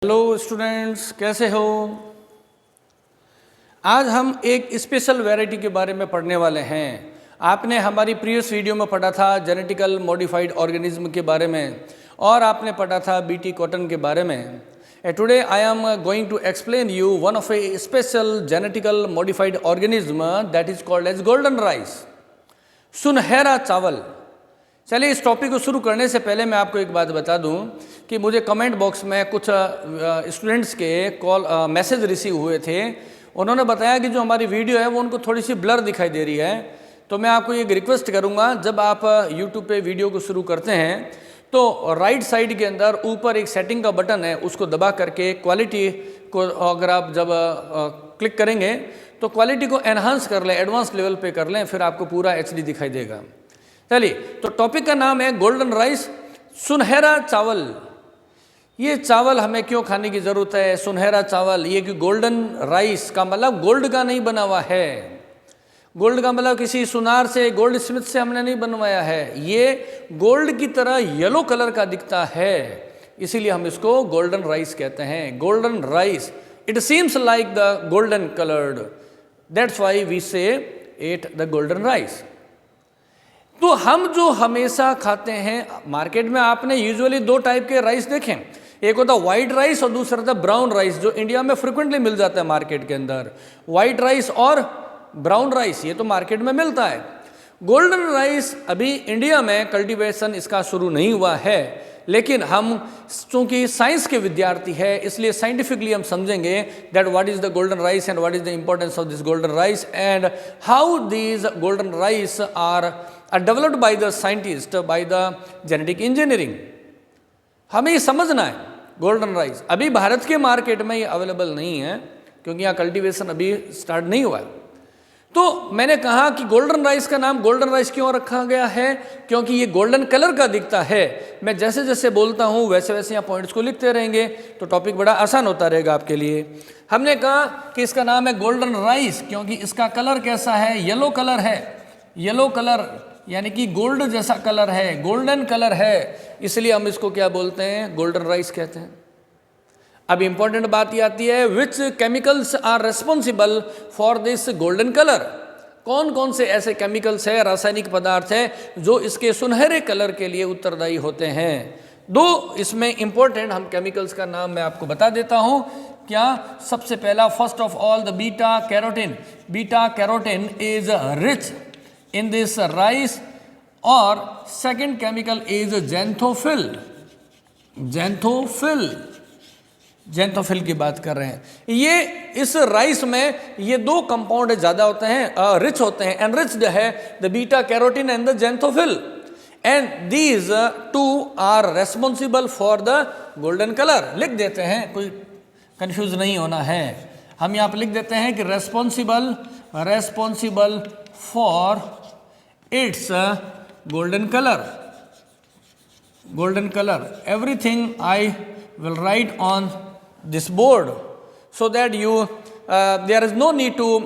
Hello students, कैसे हो। आज हम एक स्पेशल वैरायटी के बारे में पढ़ने वाले हैं। आपने हमारी प्रीवियस वीडियो में पढ़ा था जेनेटिकल मॉडिफाइड ऑर्गेनिज्म के बारे में और आपने पढ़ा था बीटी कॉटन के बारे में। Today I am going to explain you one of a special genetical modified organism that is called as golden rice, सुनहरा चावल। चलिए, इस टॉपिक को शुरू करने से पहले मैं आपको एक बात बता दूं कि मुझे कमेंट बॉक्स में कुछ स्टूडेंट्स के मैसेज रिसीव हुए थे। उन्होंने बताया कि जो हमारी वीडियो है वो उनको थोड़ी सी ब्लर दिखाई दे रही है। तो मैं आपको एक रिक्वेस्ट करूंगा, जब आप यूट्यूब पे वीडियो को शुरू करते हैं तो राइट साइड के अंदर ऊपर एक सेटिंग का बटन है, उसको दबा करके क्वालिटी को अगर आप जब क्लिक करेंगे तो क्वालिटी को एनहांस कर लें, एडवांस लेवल पे कर लें, फिर आपको पूरा HD दिखाई देगा। चलिए, तो टॉपिक का नाम है गोल्डन राइस, सुनहरा चावल। ये चावल हमें क्यों खाने की ज़रूरत है, सुनहरा चावल। ये कि गोल्डन राइस का मतलब गोल्ड का नहीं बना हुआ है। गोल्ड का मतलब किसी सुनार से, गोल्ड स्मिथ से हमने नहीं बनवाया है। ये गोल्ड की तरह येलो कलर का दिखता है, इसीलिए हम इसको गोल्डन राइस कहते हैं। Golden rice, it seems like the golden coloured, that's why we say at the golden rice. तो हम जो हमेशा खाते हैं मार्केट में, आपने यूजुअली दो टाइप के राइस देखे, एक होता है व्हाइट राइस और दूसरा होता है ब्राउन राइस, जो इंडिया में फ्रिक्वेंटली मिल जाता है मार्केट के अंदर। व्हाइट राइस और ब्राउन राइस ये तो मार्केट में मिलता है। गोल्डन राइस अभी इंडिया में कल्टीवेशन इसका शुरू नहीं हुआ है, लेकिन हम चूंकि साइंस के विद्यार्थी है इसलिए साइंटिफिकली हम समझेंगे that what is the golden rice and what is the importance of this golden rice and how these golden rice are developed by the scientist by the genetic engineering. हमें ये समझना है। गोल्डन राइस अभी भारत के market में ये available नहीं है क्योंकि यहाँ कल्टीवेशन अभी स्टार्ट नहीं हुआ है। तो मैंने कहा कि गोल्डन राइस का नाम गोल्डन राइस क्यों रखा गया है, क्योंकि ये गोल्डन कलर का दिखता है। मैं जैसे जैसे बोलता हूँ वैसे वैसे यहाँ पॉइंट्स को लिखते रहेंगे तो टॉपिक बड़ा आसान होता रहेगा आपके लिए। हमने कहा कि इसका नाम है गोल्डन राइस क्योंकि इसका कलर कैसा है, येलो कलर है। येलो कलर यानी कि गोल्ड जैसा कलर है, गोल्डन कलर है, इसलिए हम इसको क्या बोलते हैं, गोल्डन राइस कहते हैं। अब इंपॉर्टेंट बात ये आती है, which chemicals are responsible for this golden colour. कौन कौन से ऐसे केमिकल्स है, रासायनिक पदार्थ है जो इसके सुनहरे कलर के लिए उत्तरदायी होते हैं। दो इसमें इंपॉर्टेंट हम केमिकल्स का नाम मैं आपको बता देता हूं। क्या, सबसे पहला, first of all the beta carotene. Beta carotene is rich in this rice और second chemical is xanthophyll। xanthophyll की बात कर रहे हैं। ये इस राइस में ये दो कंपाउंड ज़्यादा होते हैं, रिच होते हैं, एनरिच्ड है, the beta carotene and the xanthophyll and these two are responsible for the golden colour. लिख देते हैं, कोई कंफ्यूज नहीं होना है। हम यहाँ पर लिख देते हैं कि responsible for its golden color. Everything I will write on this board so that you there is no need to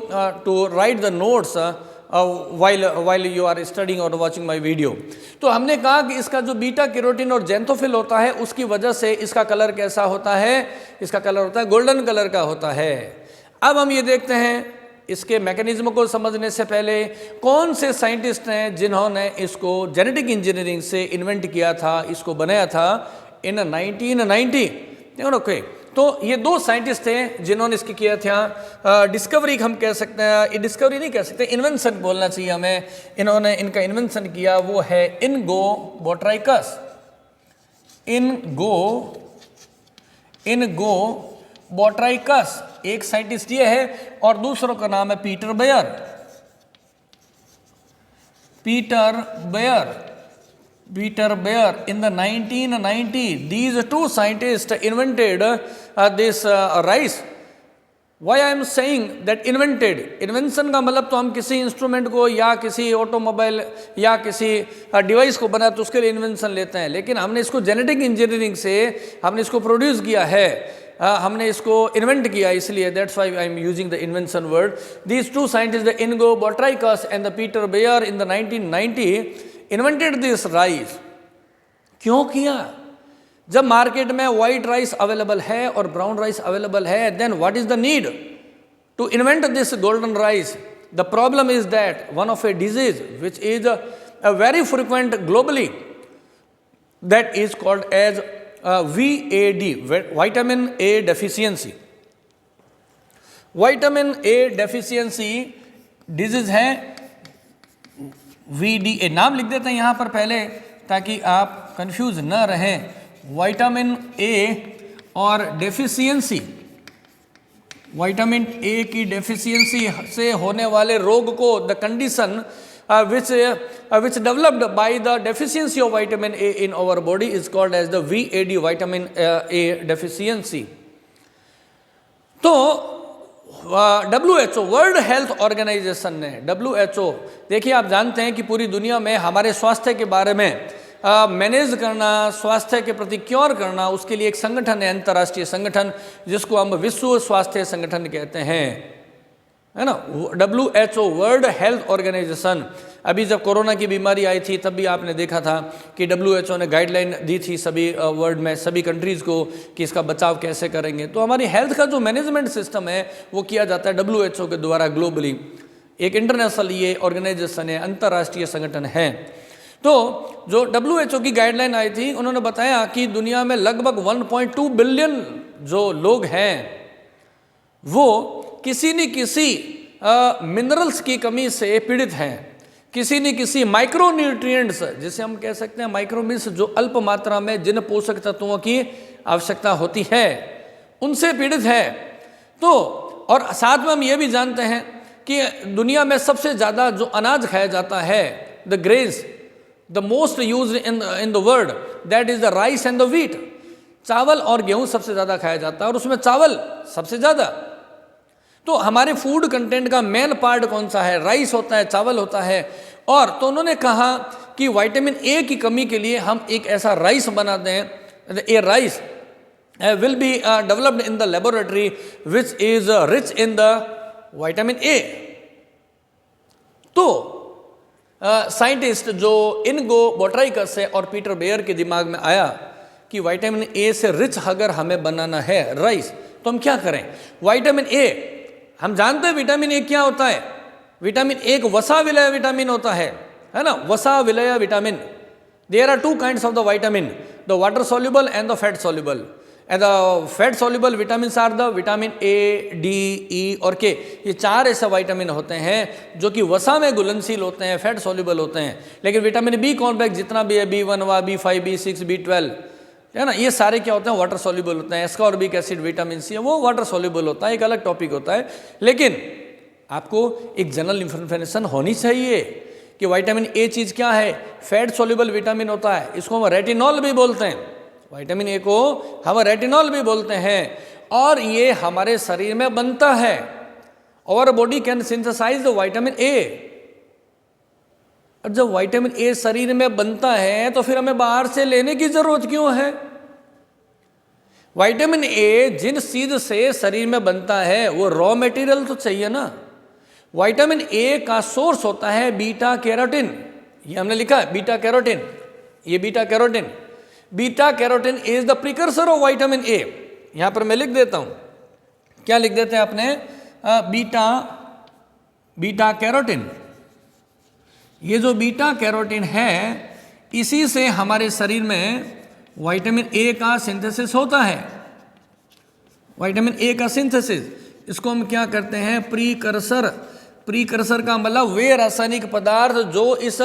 write the notes while you are studying or watching my video। तो हमने कहा कि इसका जो beta carotene और xanthophyll होता है उसकी वजह से इसका कलर कैसा होता है, इसका कलर होता है गोल्डन कलर का होता है। अब हम ये देखते हैं इसके मैकेनिज्म को समझने से पहले कौन से साइंटिस्ट हैं जिन्होंने इसको जेनेटिक इंजीनियरिंग से इन्वेंट किया था, इसको बनाया था इन 1990। ओके, तो ये दो साइंटिस्ट थे जिन्होंने इसकी किया था डिस्कवरी। हम कह सकते हैं, डिस्कवरी नहीं कह सकते, इन्वेंशन बोलना चाहिए हमें। इन्होंने इनका इन्वेंशन किया वो है इनगो बोट्राइकस। इनगो बोट्राइकस एक साइंटिस्ट ये है और दूसरों का नाम है Peter bear. In the 1990 these two scientists invented this rice। Why I am saying that invented? Invention का मतलब तो हम किसी इंस्ट्रूमेंट को या किसी ऑटोमोबाइल या किसी डिवाइस को बना तो उसके लिए इन्वेंशन लेते हैं, लेकिन हमने इसको जेनेटिक इंजीनियरिंग से हमने इसको प्रोड्यूस किया है, हमने इसको इन्वेंट किया, इसलिए that's why I am using the invention word. These two scientists, the Ingo Potrykus and the Peter Beyer, in the 1990 invented this rice. क्यों किया? जब मार्केट में वाइट राइस अवेलेबल है और ब्राउन राइस अवेलेबल है, then what is the need to invent this golden rice? The problem is that one of a disease which is a very frequent globally, that is called as VAD, vitamin A deficiency. Vitamin A deficiency disease है VDA, नाम लिख देते हैं यहाँ पर पहले ताकि आप कंफ्यूज न रहें। विटामिन ए और डेफिशिएंसी, विटामिन ए की डेफिशिएंसी से होने वाले रोग को, the condition which developed by the deficiency of vitamin A in our body is called as the VAD, vitamin A deficiency. तो WHO, वर्ल्ड हेल्थ ऑर्गेनाइजेशन ने, WHO, देखिए आप जानते हैं कि पूरी दुनिया में हमारे स्वास्थ्य के बारे में मैनेज करना, स्वास्थ्य के प्रति क्योर करना, उसके लिए एक संगठन है, अंतर्राष्ट्रीय संगठन, जिसको हम विश्व स्वास्थ्य संगठन कहते हैं, है ना, WHO, वर्ल्ड हेल्थ ऑर्गेनाइजेशन। अभी जब कोरोना की बीमारी आई थी तब भी आपने देखा था कि WHO ने गाइडलाइन दी थी सभी वर्ल्ड में, सभी कंट्रीज़ को कि इसका बचाव कैसे करेंगे। तो हमारी हेल्थ का जो मैनेजमेंट सिस्टम है वो किया जाता है WHO के द्वारा ग्लोबली। एक इंटरनेशनल ये ऑर्गेनाइजेशन है, अंतर्राष्ट्रीय संगठन है। तो जो WHO की गाइडलाइन आई थी, उन्होंने बताया कि दुनिया में लगभग 1.2 बिलियन जो लोग हैं वो किसी न किसी मिनरल्स की कमी से पीड़ित हैं, किसी न किसी माइक्रोन्यूट्रिएंट्स, जिसे हम कह सकते हैं माइक्रोमिल्स, जो अल्प मात्रा में जिन पोषक तत्वों की आवश्यकता होती है, उनसे पीड़ित है। तो और साथ में हम ये भी जानते हैं कि दुनिया में सबसे ज़्यादा जो अनाज खाया जाता है, the grains, the most used in the world, that is the rice and the wheat. चावल और गेहूँ सबसे ज़्यादा खाया जाता है और उसमें चावल सबसे ज़्यादा। तो हमारे फूड कंटेंट का मेन पार्ट कौन सा है? राइस होता है, चावल होता है। और तो उन्होंने कहा कि विटामिन ए की कमी के लिए हम एक ऐसा राइस बना दें, ए rice will be developed in the laboratory which is rich in the vitamin A. तो साइंटिस्ट जो इनगो बोट्राइकस है और पीटर बेयर के दिमाग में आया कि विटामिन ए से रिच अगर हमें बनाना है राइस, तो हम क्या करें? विटामिन ए, हम जानते हैं विटामिन ए क्या होता है। विटामिन ए एक वसा विलय विटामिन होता है ना, वसा विलय विटामिन। There are two kinds of the vitamin, the water soluble and the fat soluble. And the fat soluble vitamin are the vitamin A, D, E और के। ये चार ऐसे विटामिन होते हैं जो कि वसा में घुलनशील होते हैं, फैट सॉल्युबल होते हैं। लेकिन विटामिन बी कॉम्प्लेक्स जितना भी है, B1, B5, B6, B12, है ना, ये सारे क्या होते हैं? वाटर सॉल्युबल होते हैं। एस्कॉर्बिक एसिड, विटामिन सी है, वो वाटर सॉल्युबल होता है, एक अलग टॉपिक होता है। लेकिन आपको एक जनरल इन्फॉर्मेशन होनी चाहिए कि विटामिन ए चीज़ क्या है। फैट सॉल्युबल विटामिन होता है, इसको हम रेटिनॉल भी बोलते हैं। विटामिन ए को हम रेटिनॉल भी बोलते हैं और ये हमारे शरीर में बनता है। Our body can synthesise the vitamin A. और जब विटामिन ए शरीर में बनता है तो फिर हमें बाहर से लेने की जरूरत क्यों है? विटामिन ए जिन चीज से शरीर में बनता है वो रॉ मटेरियल तो चाहिए ना। विटामिन ए का सोर्स होता है बीटा कैरोटीन। ये हमने लिखा है बीटा कैरोटीन, ये beta carotene. Beta carotene is the precursor of vitamin A. यहां पर मैं लिख देता हूं, क्या लिख देते हैं आपने? Beta carotene. ये जो बीटा कैरोटीन है, इसी से हमारे शरीर में विटामिन ए का सिंथेसिस होता है। विटामिन ए का सिंथेसिस, इसको हम क्या करते हैं? प्रीकर्सर। प्रीकर्सर का मतलब वे रासायनिक पदार्थ जो इस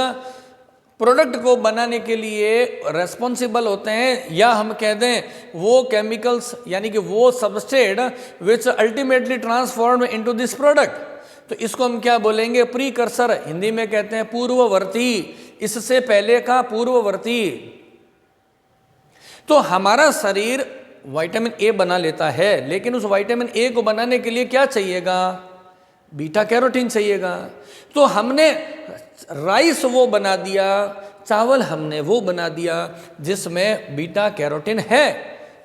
प्रोडक्ट को बनाने के लिए रेस्पॉन्सिबल होते हैं, या हम कह दें वो केमिकल्स, यानी कि वो substrate which ultimately transform into this product. तो इसको हम क्या बोलेंगे? प्रीकर्सर। हिंदी में कहते हैं पूर्ववर्ती, इससे पहले का पूर्ववर्ती। तो हमारा शरीर विटामिन ए बना लेता है, लेकिन उस विटामिन ए को बनाने के लिए क्या चाहिएगा? बीटा कैरोटीन चाहिएगा। तो हमने राइस वो बना दिया, चावल हमने वो बना दिया जिसमें बीटा कैरोटीन है।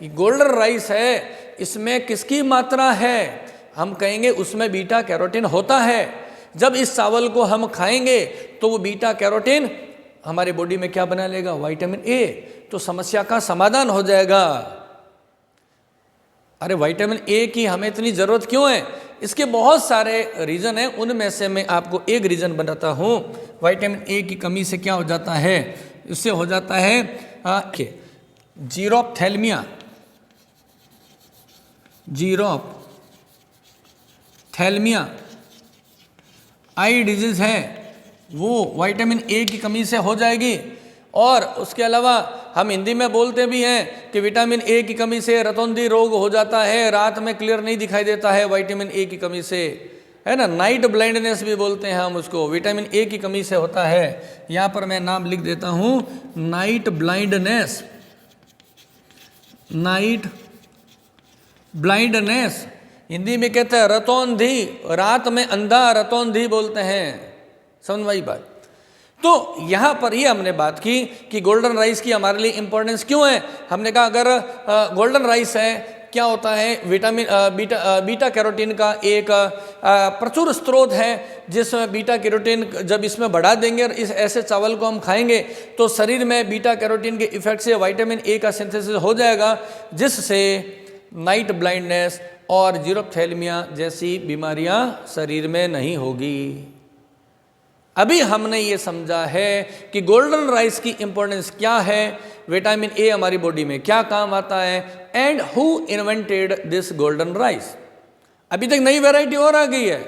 ये गोल्डन राइस है, इसमें किसकी मात्रा है? हम कहेंगे उसमें बीटा कैरोटीन होता है। जब इस चावल को हम खाएंगे तो वो बीटा कैरोटीन हमारे बॉडी में क्या बना लेगा? Vitamin A. तो समस्या का समाधान हो जाएगा। अरे विटामिन ए की हमें इतनी ज़रूरत क्यों है? इसके बहुत सारे रीज़न हैं, उनमें से मैं आपको एक रीज़न बताता हूँ। विटामिन ए की कमी से क्या हो जाता है? इससे हो जाता है जीरोप्थेल्मिया। जीरोप्थेल्मिया आई डिजीज है, वो विटामिन ए की कमी से हो जाएगी। और उसके अलावा हम हिंदी में बोलते भी हैं कि विटामिन ए की कमी से रतौंधी रोग हो जाता है, रात में क्लियर नहीं दिखाई देता है विटामिन ए की कमी से, है ना। नाइट ब्लाइंडनेस भी बोलते हैं हम उसको, विटामिन ए की कमी से होता है। यहाँ पर मैं नाम लिख देता हूँ, night blindness. Night blindness Hindi में कहते हैं रतौंधी, रात में अंधा रतौंधी बोलते हैं। समझ में आई बात? तो यहाँ पर ही हमने बात की कि गोल्डन राइस की हमारे लिए इम्पोर्टेंस क्यों है। हमने कहा अगर गोल्डन राइस है, क्या होता है, विटामिन बीटा कैरोटीन का एक प्रचुर स्रोत है, जिसमें बीटा कैरोटीन जब इसमें बढ़ा देंगे और इस ऐसे चावल को हम खाएंगे तो शरीर में बीटा कैरोटीन के इफेक्ट से विटामिन ए का सिंथेसिस हो जाएगा, जिससे नाइट ब्लाइंडनेस और जीरोप्थेल्मिया जैसी बीमारियां शरीर में नहीं होगी। अभी हमने ये समझा है कि गोल्डन राइस की इंपॉर्टेंस क्या है, विटामिन ए हमारी बॉडी में क्या काम आता है, and who invented this golden rice. अभी तक नई वैरायटी और आ गई है,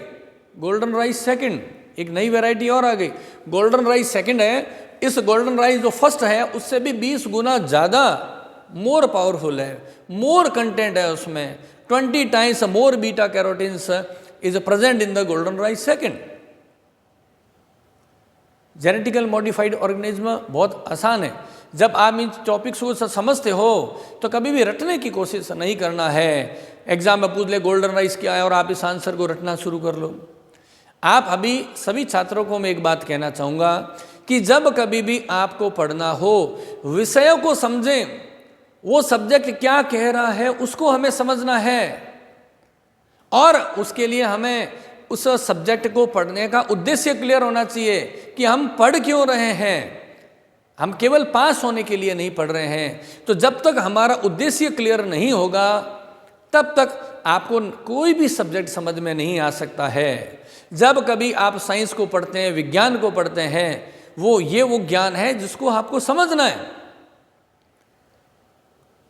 गोल्डन राइस सेकंड, एक नई वैरायटी और आ गई। गोल्डन राइस सेकंड है। इस गोल्डन राइस जो फर्स्ट है उससे भी 20 गुना ज़्यादा मोर पावरफुल है, मोर कंटेंट है उसमें, 20 times more beta carotenes is present in the golden rice second. Genetical modified organism बहुत आसान है। जब आप इन टॉपिक्स को समझते हो तो कभी भी रटने की कोशिश नहीं करना है। एग्जाम में पूछ ले गोल्डन राइस क्या है और आप इस आंसर को रटना शुरू कर लो। आप अभी सभी छात्रों को मैं एक बात कहना चाहूँगा कि जब कभी भी आपको पढ़ना हो, विषयों को समझें, वो सब्जेक्ट क्या कह रहा है उसको हमें समझना है, और उसके लिए हमें उस सब्जेक्ट को पढ़ने का उद्देश्य क्लियर होना चाहिए कि हम पढ़ क्यों रहे हैं। हम केवल पास होने के लिए नहीं पढ़ रहे हैं। तो जब तक हमारा उद्देश्य क्लियर नहीं होगा तब तक आपको कोई भी सब्जेक्ट समझ में नहीं आ सकता है। जब कभी आप साइंस को पढ़ते हैं, विज्ञान को पढ़ते हैं, वो ज्ञान है जिसको आपको समझना है,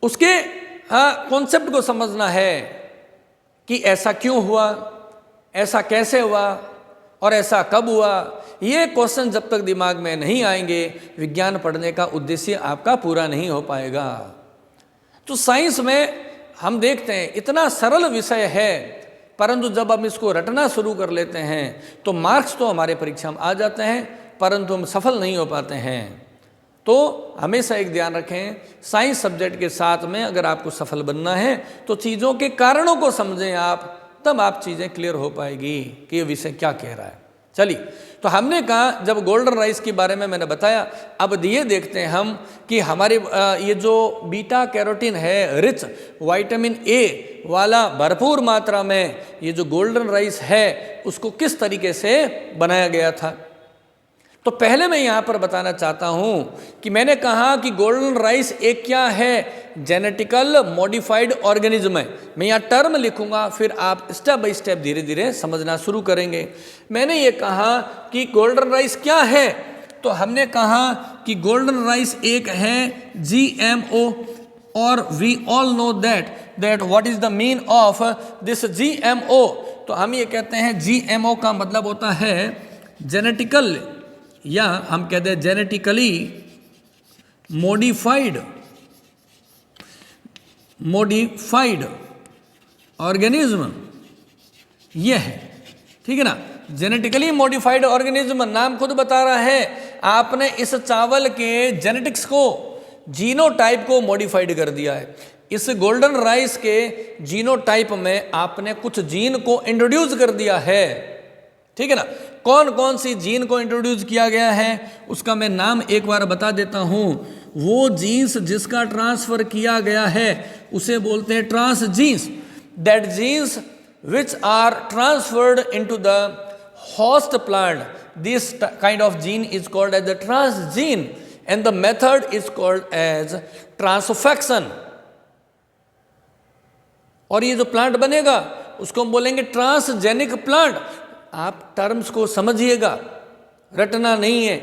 उसके कॉन्सेप्ट को समझना है कि ऐसा क्यों हुआ, ऐसा कैसे हुआ और ऐसा कब हुआ। ये क्वेश्चन जब तक दिमाग में नहीं आएंगे, विज्ञान पढ़ने का उद्देश्य आपका पूरा नहीं हो पाएगा। तो साइंस में हम देखते हैं इतना सरल विषय है, परंतु जब हम इसको रटना शुरू कर लेते हैं तो मार्क्स तो हमारे परीक्षा में आ जाते हैं, परंतु हम सफल नहीं हो पाते हैं। तो हमेशा एक ध्यान रखें, साइंस सब्जेक्ट के साथ में अगर आपको सफल बनना है तो चीज़ों के कारणों को समझें आप, तब आप चीज़ें क्लियर हो पाएगी कि ये विषय क्या कह रहा है। चलिए, तो हमने कहा जब गोल्डन राइस के बारे में मैंने बताया, अब ये देखते हैं हम कि हमारे ये जो बीटा कैरोटीन है, रिच विटामिन ए वाला भरपूर मात्रा में ये जो गोल्डन राइस है उसको किस तरीके से बनाया गया था। तो पहले मैं यहाँ पर बताना चाहता हूँ कि मैंने कहा कि गोल्डन राइस एक क्या है, जेनेटिकल मॉडिफाइड ऑर्गेनिज्म है। मैं यहाँ टर्म लिखूंगा, फिर आप स्टेप बाय स्टेप धीरे धीरे समझना शुरू करेंगे। मैंने ये कहा कि गोल्डन राइस क्या है, तो हमने कहा कि गोल्डन राइस एक है GMO, और we all know that what is the mean of this GMO। तो हम ये कहते हैं GMO का मतलब होता है जेनेटिकल, या हम कहते हैं जेनेटिकली मॉडिफाइड ऑर्गेनिज्म, ये है, ठीक है ना। जेनेटिकली मॉडिफाइड ऑर्गेनिज्म नाम खुद बता रहा है, आपने इस चावल के जेनेटिक्स को, जीनोटाइप को मॉडिफाइड कर दिया है। इस गोल्डन राइस के जीनोटाइप में आपने कुछ जीन को इंट्रोड्यूस कर दिया है, ठीक है ना। कौन कौन सी जीन को इंट्रोड्यूस किया गया है उसका मैं नाम एक बार बता देता हूँ। वो जीन्स जिसका ट्रांसफर किया गया है उसे बोलते हैं transgenes. That genes which are transferred into the host plant, this kind of gene is called as the transgene. And the method is called as transfection. और ये जो प्लांट बनेगा उसको हम बोलेंगे ट्रांसजेनिक प्लांट। आप terms को समझिएगा, रटना नहीं है।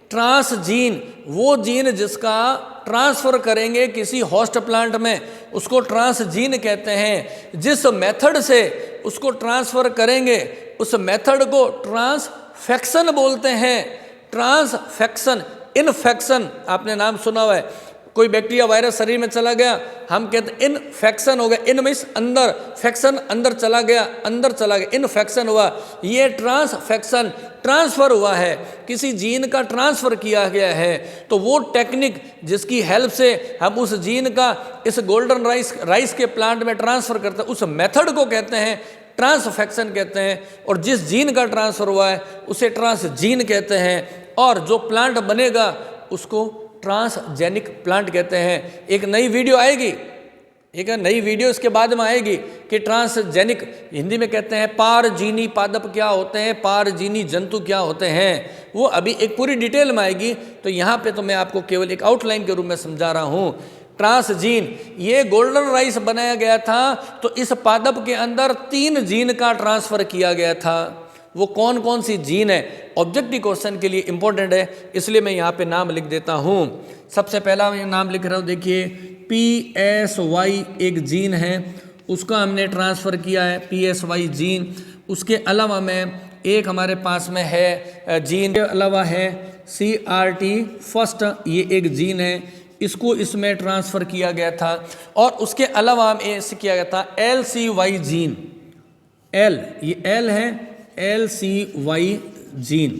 ट्रांसजीन, वो जीन जिसका ट्रांसफर करेंगे किसी होस्ट प्लांट में, उसको ट्रांसजीन कहते हैं। जिस मेथड से उसको ट्रांसफर करेंगे उस मेथड को ट्रांसफेक्शन बोलते हैं। ट्रांसफेक्शन, इन्फेक्शन आपने नाम सुना हुआ है। कोई बैक्टीरिया वायरस शरीर में चला गया, हम कहते हैं इन्फेक्शन हो गया। इन मीन्स अंदर, फेक्शन अंदर चला गया, अंदर चला गया, इन्फेक्शन हुआ। ये ट्रांसफेक्शन, ट्रांसफर हुआ है, किसी जीन का ट्रांसफर किया गया है। तो वो टेक्निक जिसकी हेल्प से हम उस जीन का इस गोल्डन राइस के प्लांट में ट्रांसफर करते हैं, उस मेथड को कहते हैं ट्रांसफेक्शन कहते हैं। और जिस जीन का ट्रांसफर हुआ है उसे ट्रांसजीन कहते हैं। और जो प्लांट बनेगा उसको ट्रांसजेनिक प्लांट कहते हैं। एक नई वीडियो आएगी, एक नई वीडियो इसके बाद में आएगी कि ट्रांसजेनिक, हिंदी में कहते हैं पारजीनी पादप क्या होते हैं, पारजीनी जंतु क्या होते हैं, वो अभी एक पूरी डिटेल में आएगी। तो यहाँ पे तो मैं आपको केवल एक आउटलाइन के रूप में समझा रहा हूँ। ट्रांसजीन, ये गोल्डन राइस बनाया गया था तो इस पादप के अंदर 3 जीन का ट्रांसफर किया गया था। वो कौन कौन सी जीन है, ऑब्जेक्टिव क्वेश्चन के लिए इंपॉर्टेंट है, इसलिए मैं यहाँ पे नाम लिख देता हूँ। सबसे पहला मैं नाम लिख रहा हूँ, देखिए PSY एक जीन है, उसका हमने ट्रांसफ़र किया है, PSY जीन। उसके अलावा में एक हमारे पास में है जीन के अलावा है CRT फर्स्ट, ये एक जीन है, इसको इसमें ट्रांसफ़र किया गया था। और उसके अलावा हम ऐसे किया गया था LCY जीन, L, ये L है, LCY जीन।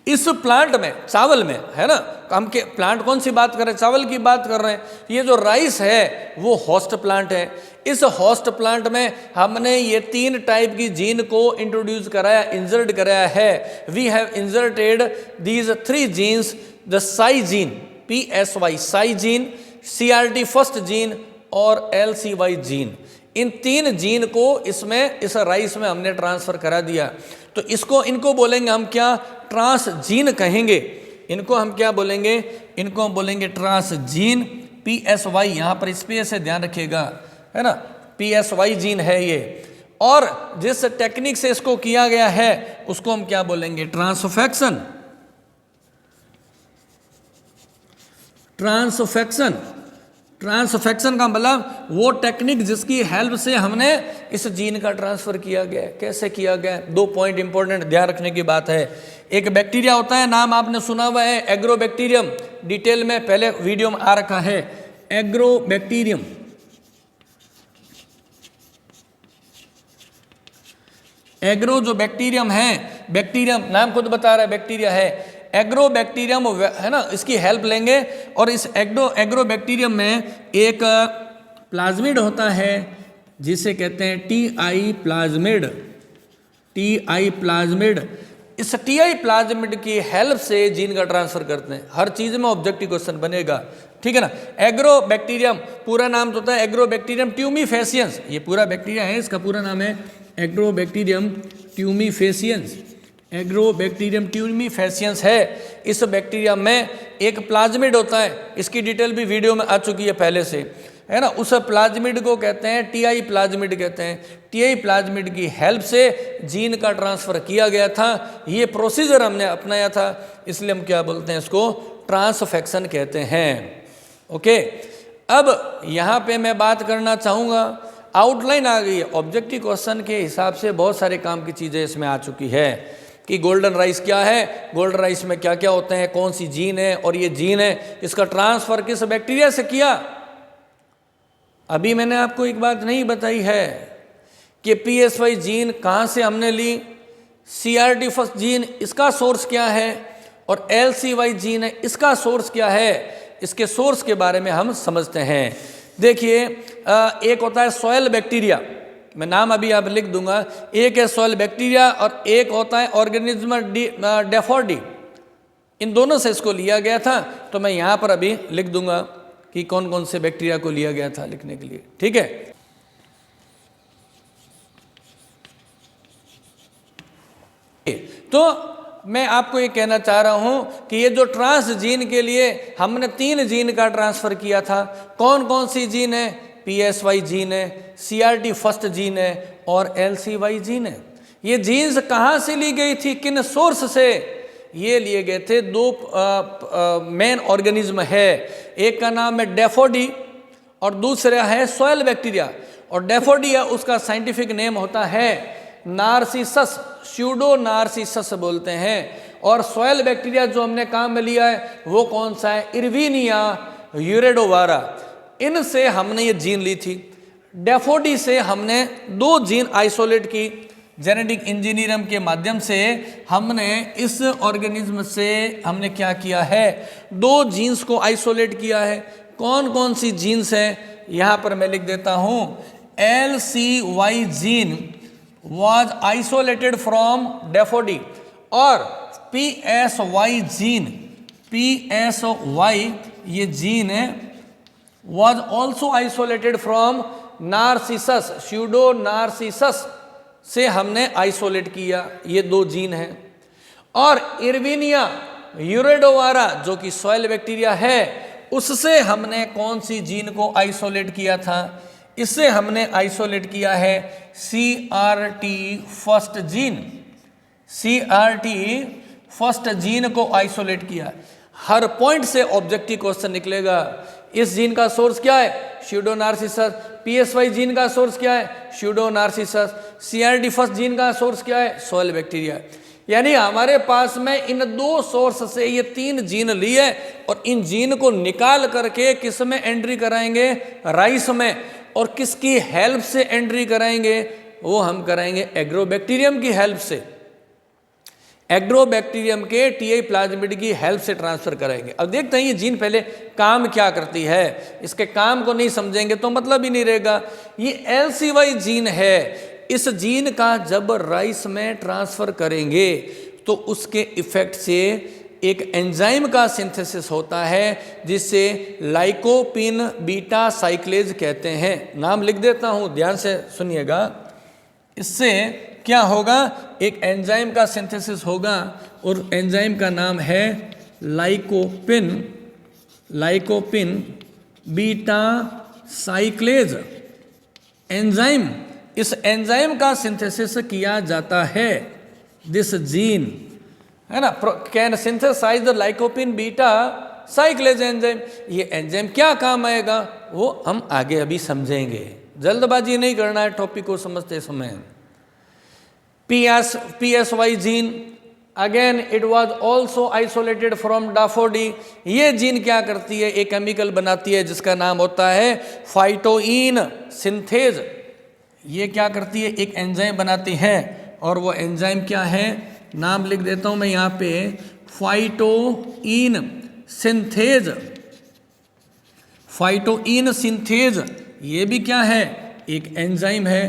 इस प्लांट में, चावल में है ना, हम के प्लांट कौन सी बात कर रहे हैं, चावल की बात कर रहे हैं। ये जो राइस है वो होस्ट प्लांट है। इस होस्ट प्लांट में हमने ये 3 टाइप की जीन को इंट्रोड्यूस कराया, इंसर्ट कराया है। We have inserted these 3 genes, the psy gene PSY psy gene, CRT first gene और LCY जीन। इन 3 जीन को इसमें, इस राइस में हमने ट्रांसफ़र करा दिया। तो इसको, इनको बोलेंगे हम क्या, ट्रांसजीन कहेंगे। इनको हम क्या बोलेंगे, इनको हम बोलेंगे ट्रांसजीन। PSY, यहाँ पर स्पेस से ध्यान रखिएगा, है ना, PSY जीन है ये। और जिस टेक्निक से इसको किया गया है उसको हम क्या बोलेंगे, ट्रांसफेक्शन। ट्रांसफेक्शन, ट्रांसफेक्शन का मतलब वो टेक्निक जिसकी हेल्प से हमने इस जीन का ट्रांसफ़र किया गया है। कैसे किया गया है, 2 पॉइंट इंपॉर्टेंट ध्यान रखने की बात है। एक बैक्टीरिया होता है, नाम आपने सुना हुआ है एग्रोबैक्टीरियम, डिटेल में पहले वीडियो में आ रखा है, एग्रोबैक्टीरियम। एग्रो जो बैक्टीरियम है, बैक्टीरियम नाम खुद बता रहा है बैक्टीरिया है, एग्रोबैक्टीरियम है ना, इसकी हेल्प लेंगे। और इस एग्रोबैक्टीरियम में एक प्लाज्मिड होता है जिसे कहते हैं TI प्लाज्मिड, TI प्लाज्मिड। इस TI प्लाज्मिड की हेल्प से जीन का ट्रांसफ़र करते हैं। हर चीज़ में ऑब्जेक्टिव क्वेश्चन बनेगा, ठीक है ना। एग्रोबैक्टीरियम, पूरा नाम तो होता है एग्रोबैक्टीरियम ट्यूमीफेसियंस, ये पूरा बैक्टीरिया है, इसका पूरा नाम है एग्रोबैक्टीरियम ट्यूमीफेसियंस। एग्रोबैक्टीरियम ट्यूमीफेसियंस है। इस बैक्टीरिया में एक प्लाज्मिड होता है, इसकी डिटेल भी वीडियो में आ चुकी है पहले से, है ना। उस प्लाज्मिड को कहते हैं TI प्लाज्मिड कहते हैं। TI प्लाज्मिड की हेल्प से जीन का ट्रांसफ़र किया गया था। ये प्रोसीजर हमने अपनाया था, इसलिए हम क्या बोलते हैं, इसको ट्रांसफेक्शन कहते हैं। ओके, अब यहाँ पे मैं बात करना चाहूँगा, आउटलाइन आ गई है। ऑब्जेक्टिव क्वेश्चन के हिसाब से बहुत सारे काम की चीज़ें इसमें आ चुकी है कि गोल्डन राइस क्या है, गोल्डन राइस में क्या क्या होते हैं, कौन सी जीन है, और ये जीन है इसका ट्रांसफ़र किस बैक्टीरिया से किया। अभी मैंने आपको एक बात नहीं बताई है कि PSY जीन कहाँ से हमने ली, CRT फर्स्ट जीन इसका सोर्स क्या है, और LCY जीन है इसका सोर्स क्या है। इसके सोर्स के बारे में हम समझते हैं। देखिए, एक होता है सॉयल बैक्टीरिया, मैं नाम अभी आप लिख दूंगा। एक है सॉयल बैक्टीरिया और एक होता है ऑर्गेनिज्म डेफोडी। इन दोनों से इसको लिया गया था, तो मैं यहाँ पर अभी लिख दूंगा कि कौन कौन से बैक्टीरिया को लिया गया था लिखने के लिए, ठीक है। तो मैं आपको ये कहना चाह रहा हूँ कि ये जो ट्रांस जीन के लिए हमने 3 जीन का ट्रांसफ़र किया था, कौन कौन सी जीन है? PSY जीन है, CRT फर्स्ट जीन है और LCY जीन है। ये जीन्स कहाँ से ली गई थी, किन सोर्स से? ये लिए गए थे 2 मेन ऑर्गेनिज्म है, एक का नाम है डैफोडी और दूसरा है सॉयल बैक्टीरिया। और डैफोडिया उसका साइंटिफिक नेम होता है नार्सिसस, स्यूडो नार्सिसस बोलते हैं। और सॉयल बैक्टीरिया जो हमने काम में लिया है वो कौन सा है? इर्विनिया यूरेडोवारा। इनसे हमने ये जीन ली थी। डैफोडी से हमने 2 जीन आइसोलेट की, जेनेटिक इंजीनियरिंग के माध्यम से हमने इस ऑर्गेनिज्म से हमने क्या किया है? 2 जीन्स को आइसोलेट किया है। कौन कौन सी जीन्स हैं? यहाँ पर मैं लिख देता हूँ। LCY gene was isolated from डैफोडी और PSY जीन, PSY ये जीन है was also isolated from Narcissus, pseudo Narcissus से हमने आइसोलेट किया। ये 2 जीन हैं। और इर्विनिया यूरेडोवारा जो कि सॉयल बैक्टीरिया है, उससे हमने कौन सी जीन को आइसोलेट किया था? इससे हमने आइसोलेट किया है CRT first gene. CRT first gene को आइसोलेट किया। हर पॉइंट से ऑब्जेक्टिव क्वेश्चन निकलेगा। इस जीन का सोर्स क्या है? Pseudo Narcissus. PSY जीन का सोर्स क्या है? Pseudo Narcissus. CRT first gene का सोर्स क्या है? Soil bacteria. यानी हमारे पास में इन 2 सोर्स से ये 3 जीन लिए और इन जीन को निकाल करके किस में एंट्री कराएंगे? राइस में। और किसकी हेल्प से एंट्री कराएंगे? वो हम कराएंगे एग्रोबैक्टीरियम की हेल्प से। एग्रोबैक्टीरियम के TI प्लाज्मिड की हेल्प से ट्रांसफर कराएंगे। अब देखते हैं ये जीन पहले काम क्या करती है। इसके काम को नहीं समझेंगे तो मतलब ही नहीं रहेगा। ये LCY जीन है। इस जीन का जब राइस में ट्रांसफर करेंगे तो उसके इफेक्ट से एक एंजाइम का सिंथेसिस होता है जिससे लाइकोपिन बीटा साइक्लेज कहते हैं। नाम लिख देता हूँ, ध्यान से सुनिएगा। इससे क्या होगा? एक एंजाइम का सिंथेसिस होगा और एंजाइम का नाम है लाइकोपिन बीटा साइक्लेज एंजाइम। इस एंजाइम का सिंथेसिस किया जाता है। दिस जीन है ना can synthesise the lycopene beta साइक्लेज enzyme. ये एंजाइम क्या काम आएगा वो हम आगे अभी समझेंगे। जल्दबाजी नहीं करना है टॉपिक को समझते समय। PSY gene again it was also isolated from daffodil. ये जीन क्या करती है? एक केमिकल बनाती है जिसका नाम होता है फाइटोइन सिंथेज। ये क्या करती है? एक एंजाइम बनाती है और वो एंजाइम क्या है? नाम लिख देता हूं मैं यहाँ पे, फाइटोइन सिंथेज। फाइटोइन सिंथेज ये भी क्या है? एक एंजाइम है।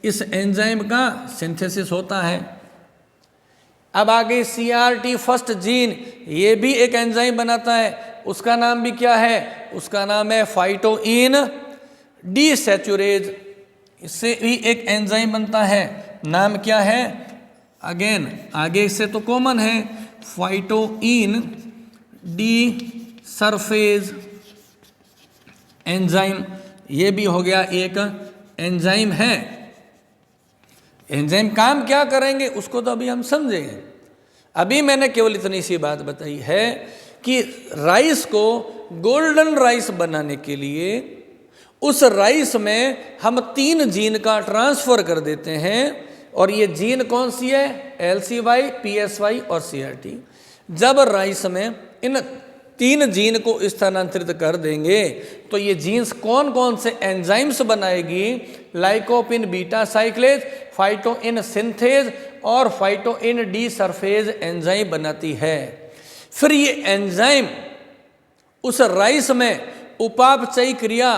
इस एंजाइम का सिंथेसिस होता है। अब आगे CRT फर्स्ट जीन, ये भी एक एंजाइम बनाता है। उसका नाम भी क्या है? उसका नाम है फाइटोइन डीसैचुरेज। इससे भी एक एंजाइम बनता है। नाम क्या है? अगेन आगे से तो कॉमन है, फाइटोइन डी सरफेज एंजाइम। ये भी हो गया एक एंजाइम है। एंजाइम काम क्या करेंगे उसको तो अभी हम समझेंगे। अभी मैंने केवल इतनी सी बात बताई है कि राइस को गोल्डन राइस बनाने के लिए उस राइस में हम 3 जीन का ट्रांसफर कर देते हैं। और ये जीन कौन सी है? LCY, PSY और CRT। जब राइस में इन 3 जीन को स्थानांतरित कर देंगे तो ये जीन्स कौन कौन से एंजाइम्स बनाएगी? लाइकोपिन बीटा साइक्लेज, फाइटोइन सिंथेज और फाइटोइन डी सरफेज एंजाइम बनाती है। फिर ये एंजाइम उस राइस में उपापचयी क्रिया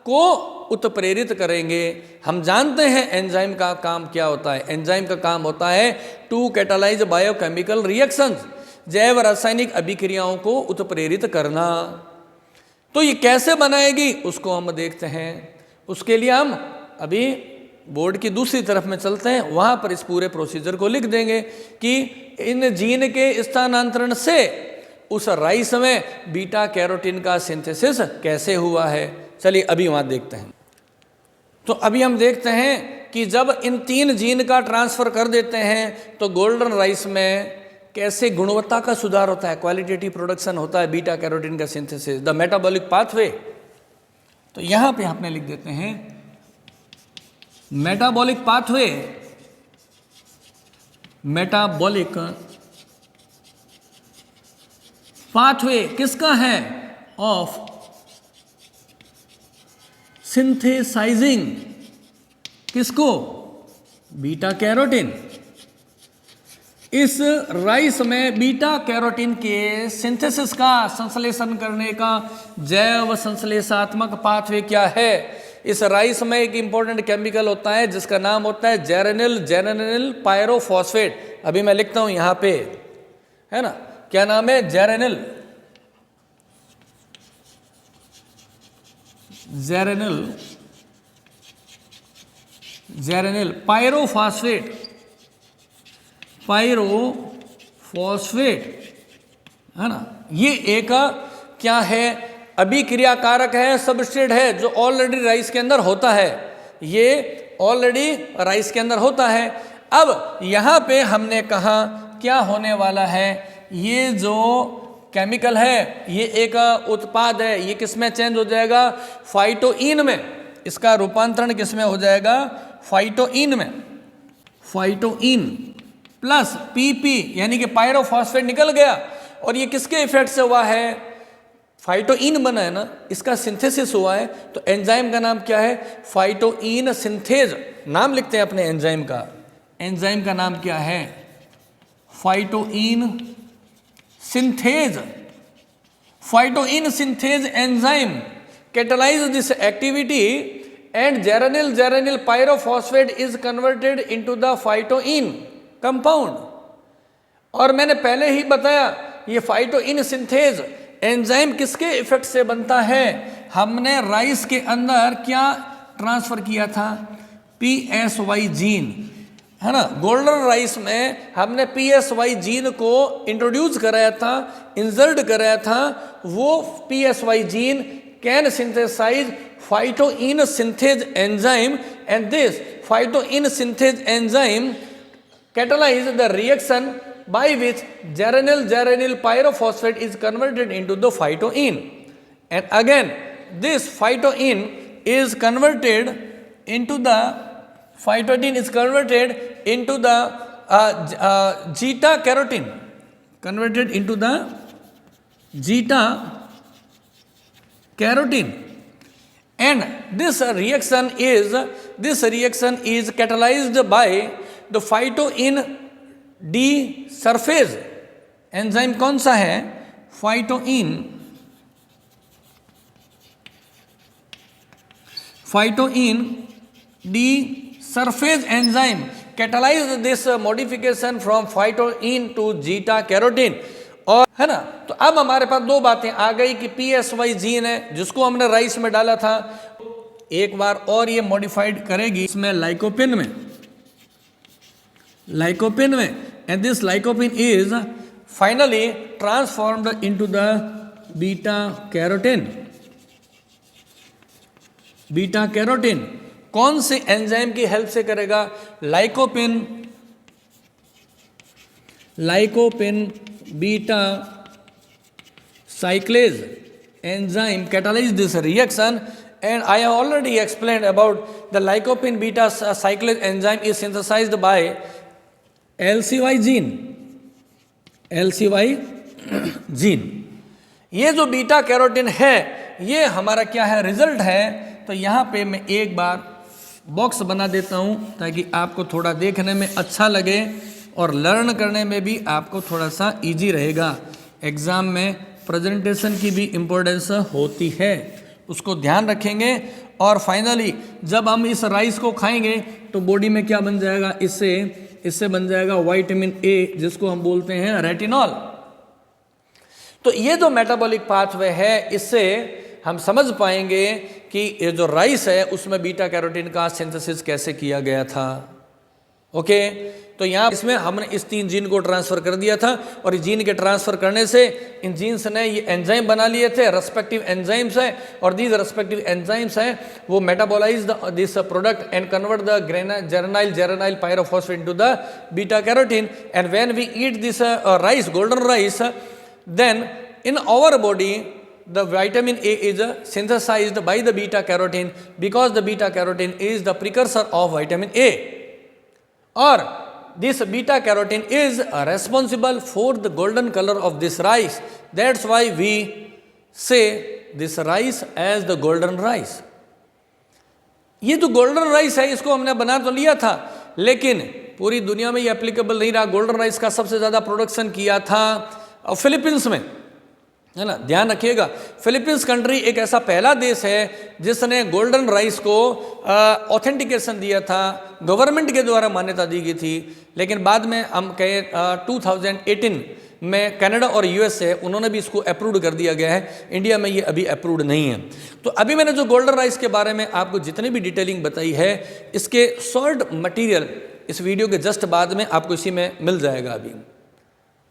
को उत्प्रेरित करेंगे। हम जानते हैं एंजाइम का काम क्या होता है। एंजाइम का काम होता है टू कैटालाइज बायोकेमिकल रिएक्शंस, जैव रासायनिक अभिक्रियाओं को उत्प्रेरित करना। तो ये कैसे बनाएगी उसको हम देखते हैं। उसके लिए हम अभी बोर्ड की दूसरी तरफ में चलते हैं, वहाँ पर इस पूरे प्रोसीजर को लिख देंगे कि इन जीन के स्थानांतरण से उस राइस में बीटा कैरोटीन का सिंथेसिस कैसे हुआ है। चलिए अभी वहाँ देखते हैं। तो अभी हम देखते हैं कि जब इन 3 जीन का ट्रांसफ़र कर देते हैं तो गोल्डन राइस में कैसे गुणवत्ता का सुधार होता है, क्वालिटेटिव प्रोडक्शन होता है बीटा कैरोटीन का सिंथेसिस, द मेटाबॉलिक पाथवे। तो यहाँ पे आपने लिख देते हैं मेटाबॉलिक पाथवे, मेटाबॉलिक पाथवे किसका है, ऑफ सिंथेसाइजिंग, किसको, बीटा कैरोटीन। इस राइस में बीटा कैरोटीन के सिंथेसिस का, संश्लेषण करने का जैव संश्लेषात्मक पाथवे क्या है। इस राइस में एक इंपॉर्टेंट केमिकल होता है जिसका नाम होता है जेरेनिल पायरोफॉस्फेट। अभी मैं लिखता हूं यहां पे, है ना, क्या नाम है, जेरेनिल पायरोफॉस्फेट, है ना। ये एक क्या है, अभिक्रियाकारक है, सबस्ट्रेट है जो ऑलरेडी राइस के अंदर होता है, ये ऑलरेडी राइस के अंदर होता है। अब यहाँ पे हमने कहा क्या होने वाला है, ये जो केमिकल है ये एक उत्पाद है, ये किस में चेंज हो जाएगा, फाइटोइन में। इसका रूपांतरण किस में हो जाएगा, फाइटोइन में। फाइटोइन प्लस पीपी यानी कि पायरोफॉस्फेट निकल गया, और ये किसके इफेक्ट से हुआ है, फाइटोइन बना है ना, इसका सिंथेसिस हुआ है। तो एंजाइम का नाम क्या है, फाइटोइन सिंथेज। नाम लिखते हैं अपने एंजाइम का, एंजाइम का नाम क्या है, फाइटोइन synthase. फाइटोइन synthase enzyme catalyze this activity and geranyl pyrophosphate is converted into the phytoin compound। और मैंने पहले ही बताया ये फाइटोइन सिंथेज एंजाइम किसके इफेक्ट से बनता है, हमने राइस के अंदर क्या ट्रांसफर किया था, PSY जीन, है ना। गोल्डन राइस में हमने PSY जीन को इंट्रोड्यूस कराया था, इंसर्ट कराया था। वो PSY gene can synthesize phytoin synthase enzyme, and this phytoin synthase enzyme catalyze the reaction by which geranyl pyrophosphate is converted into the phytoin, and again this phytoin is converted into the zeta carotene, converted into the zeta carotene, and this reaction is catalyzed by the phytoin desurfase enzyme। कौन सा है, फाइटोइन desurfase enzyme catalyze this modification from phytoin to zeta carotene। और है ना, तो अब हमारे पास 2 बातें आ गई कि PSY जीन है जिसको हमने राइस में डाला था, एक बार और ये मॉडिफाइड करेगी इसमें लाइकोपिन में, and this lycopene is finally transformed into the beta carotene. कौन से एंजाइम की हेल्प से करेगा, lycopene beta cyclase enzyme catalyze this reaction, and I have already explained about the lycopene beta cyclase enzyme is synthesized by LCY gene। ये जो beta carotene है ये हमारा क्या है, रिजल्ट है। तो यहाँ पे मैं एक बार बॉक्स बना देता हूँ ताकि आपको थोड़ा देखने में अच्छा लगे और लर्न करने में भी आपको थोड़ा सा इजी रहेगा। एग्ज़ाम में प्रेजेंटेशन की भी इम्पोर्टेंस होती है, उसको ध्यान रखेंगे। और फाइनली जब हम इस राइस को खाएंगे तो बॉडी में क्या बन जाएगा, इससे बन जाएगा विटामिन ए जिसको हम बोलते हैं रेटिनॉल। तो ये जो मेटाबॉलिक पाथवे है इससे हम समझ पाएंगे कि ये जो राइस है उसमें बीटा कैरोटीन का सिंथेसिस कैसे किया गया था। ओके, तो यहाँ इसमें हमने इस 3 जीन को ट्रांसफर कर दिया था और इस जीन के ट्रांसफर करने से इन जीन्स ने ये एंजाइम बना लिए थे, रेस्पेक्टिव एंजाइम्स है, और दीज रेस्पेक्टिव एंजाइम्स हैं वो metabolise this product and convert the geranyl pyrophosphate into the beta carotene, and when we eat this rice, golden rice, then in our body the vitamin A is synthesized by the beta carotene, because the beta carotene is the precursor of vitamin A, or this beta carotene is responsible for the golden color of this rice. That's why we say this rice as the golden rice. ये जो golden rice है इसको हमने बना तो लिया था, लेकिन पूरी दुनिया में ये एप्लीकेबल नहीं रहा। गोल्डन राइस का सबसे ज़्यादा प्रोडक्शन किया था फिलीपींस में, है ना। ध्यान रखिएगा, फिलीपींस कंट्री एक ऐसा पहला देश है जिसने गोल्डन राइस को ऑथेंटिकेशन दिया था, गवर्नमेंट के द्वारा मान्यता दी गई थी। लेकिन बाद में हम कहे 2018 में कनाडा और यूएस है, उन्होंने भी इसको अप्रूव कर दिया गया है। इंडिया में ये अभी अप्रूव्ड नहीं है। तो अभी मैंने जो गोल्डन राइस के बारे में आपको जितनी भी डिटेलिंग बताई है, इसके सॉल्ट मटेरियल इस वीडियो के जस्ट बाद में आपको इसी में मिल जाएगा अभी।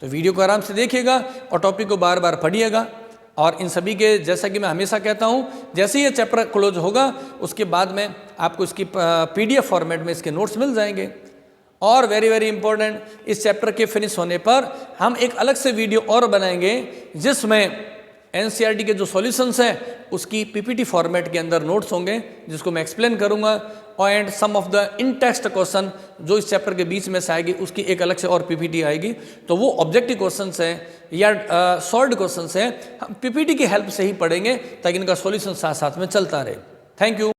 तो वीडियो को आराम से देखिएगा और टॉपिक को बार बार पढ़िएगा। और इन सभी के, जैसा कि मैं हमेशा कहता हूँ, जैसे ही ये चैप्टर क्लोज होगा उसके बाद में आपको इसकी PDF फॉर्मेट में इसके नोट्स मिल जाएंगे। और वेरी वेरी इंपॉर्टेंट, इस चैप्टर के फिनिश होने पर हम एक अलग से वीडियो और बनाएंगे जिसमें NCERT के जो सॉल्यूशंस हैं उसकी PPT फॉर्मेट के अंदर नोट्स होंगे, जिसको मैं एक्सप्लेन करूंगा, and some of the in text question जो इस चैप्टर के बीच में से आएगी उसकी एक अलग से और PPT आएगी। तो वो ऑब्जेक्टिव क्वेश्चंस हैं या सॉल्व्ड क्वेश्चंस हैं, हम PPT की हेल्प से ही पढ़ेंगे ताकि इनका सॉल्यूशन साथ साथ में चलता रहे। Thank you.